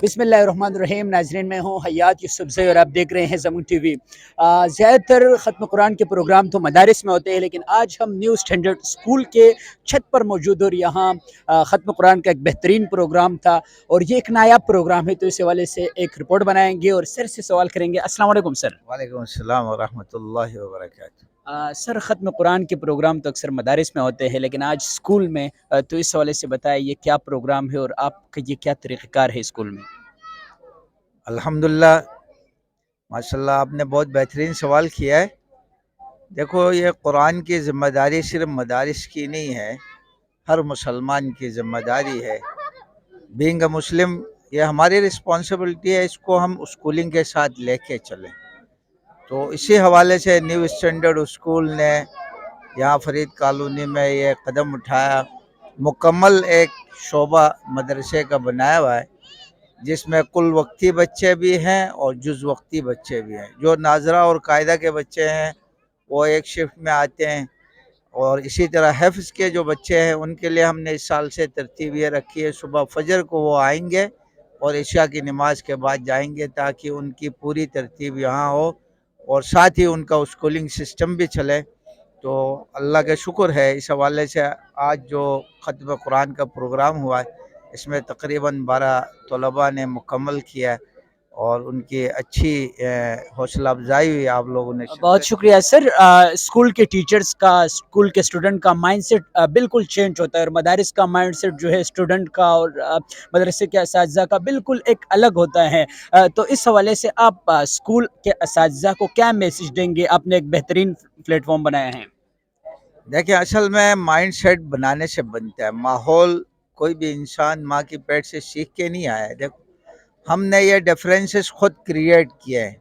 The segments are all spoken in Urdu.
بسم اللہ الرحمن الرحیم. ناظرین میں ہوں حیات یوسفزئی اور آپ دیکھ رہے ہیں زمین ٹی وی. زیادہ تر ختم قرآن کے پروگرام تو مدارس میں ہوتے ہیں، لیکن آج ہم نیو اسٹینڈرڈ اسکول کے چھت پر موجود، اور یہاں ختم قرآن کا ایک بہترین پروگرام تھا اور یہ ایک نایاب پروگرام ہے، تو اس حوالے سے ایک رپورٹ بنائیں گے اور سر سے سوال کریں گے. السلام علیکم سر. وعلیکم السلام ورحمۃ اللہ وبرکاتہ. سر، ختم قرآن کے پروگرام تو اکثر مدارس میں ہوتے ہیں، لیکن آج اسکول میں، تو اس حوالے سے بتائیں یہ کیا پروگرام ہے اور آپ کا یہ کیا طریقہ کار ہے اسکول میں؟ الحمدللہ، ماشاء اللہ آپ نے بہت بہترین سوال کیا ہے. دیکھو، یہ قرآن کی ذمہ داری صرف مدارس کی نہیں ہے، ہر مسلمان کی ذمہ داری ہے. بینگ اے مسلم یہ ہماری رسپانسبلٹی ہے، اس کو ہم اسکولنگ کے ساتھ لے کے چلیں. تو اسی حوالے سے نیو اسٹینڈرڈ اسکول نے یہاں فرید کالونی میں یہ قدم اٹھایا. مکمل ایک شعبہ مدرسے کا بنایا ہوا ہے، جس میں کل وقتی بچے بھی ہیں اور جز وقتی بچے بھی ہیں. جو ناظرہ اور قاعدہ کے بچے ہیں وہ ایک شفٹ میں آتے ہیں، اور اسی طرح حفظ کے جو بچے ہیں ان کے لیے ہم نے اس سال سے ترتیب یہ رکھی ہے، صبح فجر کو وہ آئیں گے اور عشاء کی نماز کے بعد جائیں گے، تاکہ ان کی پوری ترتیب یہاں ہو اور ساتھ ہی ان کا اسکولنگ سسٹم بھی چلے. تو اللہ کا شکر ہے، اس حوالے سے آج جو ختم قرآن کا پروگرام ہوا ہے اس میں تقریباً 12 طلباء نے مکمل کیا، اور ان کی اچھی حوصلہ افزائی ہوئی. آپ لوگوں نے بہت شکریہ سر. اسکول کے ٹیچرز کا، اسکول کے اسٹوڈنٹ کا مائنڈ سیٹ بالکل چینج ہوتا ہے، اور مدارس کا مائنڈ سیٹ جو ہے اسٹوڈنٹ کا اور مدرسے کے اساتذہ کا بالکل ایک الگ ہوتا ہے. تو اس حوالے سے آپ اسکول کے اساتذہ کو کیا میسج دیں گے؟ آپ نے ایک بہترین پلیٹ فارم بنایا ہے. دیکھیں، اصل میں مائنڈ سیٹ بنانے سے بنتا ہے ماحول. کوئی بھی انسان ماں کی پیٹ سے سیکھ کے نہیں آیا ہے. دیکھو، ہم نے یہ ڈیفرنسز خود کریٹ کیے ہیں.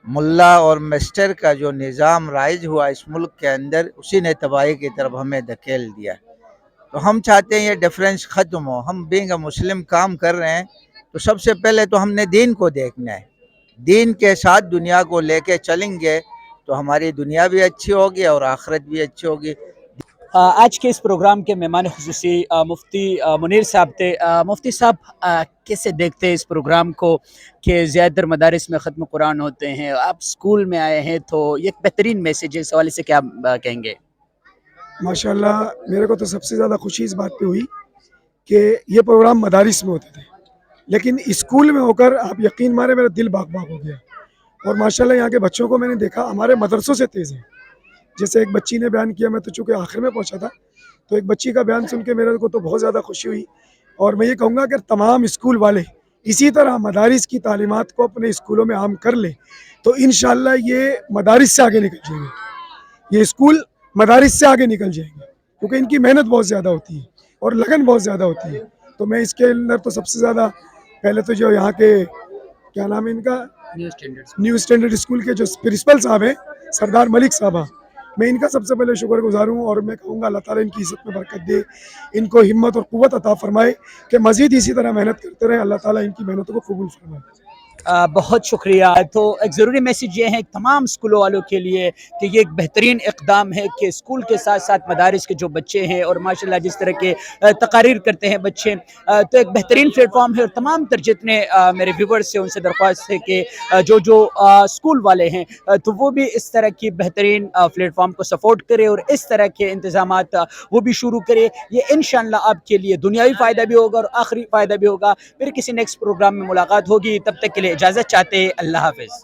ملا اور مسٹر کا جو نظام رائج ہوا اس ملک کے اندر، اسی نے تباہی کی طرف ہمیں دھکیل دیا. تو ہم چاہتے ہیں یہ ڈیفرنس ختم ہو. ہم بینگ اے مسلم کام کر رہے ہیں، تو سب سے پہلے تو ہم نے دین کو دیکھنا ہے. دین کے ساتھ دنیا کو لے کے چلیں گے تو ہماری دنیا بھی اچھی ہوگی اور آخرت بھی اچھی ہوگی. آج کے اس پروگرام کے مہمان خصوصی مفتی منیر صاحب تھے. مفتی صاحب، کیسے دیکھتے ہیں اس پروگرام کو کہ زیادہ تر مدارس میں ختم قرآن ہوتے ہیں، آپ اسکول میں آئے ہیں تو یہ ایک بہترین میسیج ہے، اس حوالے سے کیا کہیں گے؟ ماشاءاللہ، میرے کو تو سب سے زیادہ خوشی اس بات پہ ہوئی کہ یہ پروگرام مدارس میں ہوتے تھے، لیکن اسکول میں ہو کر آپ یقین مارے میرا دل باغ باغ ہو گیا. اور ماشاءاللہ یہاں کے بچوں کو میں نے دیکھا ہمارے مدرسوں سے تیز ہیں. جیسے ایک بچی نے بیان کیا، میں تو چونکہ آخر میں پہنچا تھا، تو ایک بچی کا بیان سن کے میرے کو تو بہت زیادہ خوشی ہوئی. اور میں یہ کہوں گا کہ تمام اسکول والے اسی طرح مدارس کی تعلیمات کو اپنے اسکولوں میں عام کر لیں تو انشاءاللہ یہ مدارس سے آگے نکل جائیں گے. یہ اسکول مدارس سے آگے نکل جائیں گے، کیونکہ ان کی محنت بہت زیادہ ہوتی ہے اور لگن بہت زیادہ ہوتی ہے. تو میں اس کے اندر تو سب سے زیادہ پہلے تو جو یہاں کے کیا نام ہے ان کا، نیو اسٹینڈرڈ اسکول کے جو پرنسپل صاحب ہیں سردار ملک صاحبہ، میں ان کا سب سے پہلے شکر گزار ہوں. اور میں کہوں گا اللہ تعالیٰ ان کی عزت میں برکت دے، ان کو ہمت اور قوت عطا فرمائے کہ مزید اسی طرح محنت کرتے رہیں. اللہ تعالیٰ ان کی محنتوں کو قبول فرمائے. بہت شکریہ. تو ایک ضروری میسیج یہ ہے تمام اسکولوں والوں کے لیے کہ یہ ایک بہترین اقدام ہے کہ اسکول کے ساتھ ساتھ مدارس کے جو بچے ہیں اور ماشاءاللہ جس طرح کے تقاریر کرتے ہیں بچے، تو ایک بہترین پلیٹ فارم ہے. اور تمام تر جتنے میرے ویورز سے ان سے درخواست ہے کہ جو اسکول والے ہیں تو وہ بھی اس طرح کی بہترین پلیٹ فارم کو سپورٹ کرے اور اس طرح کے انتظامات وہ بھی شروع کرے. یہ انشاءاللہ آپ کے لیے دنیاوی فائدہ بھی ہوگا اور آخری فائدہ بھی ہوگا. پھر کسی نیکسٹ پروگرام میں ملاقات ہوگی، تب تک کے لیے اجازت چاہتے ہیں. اللہ حافظ.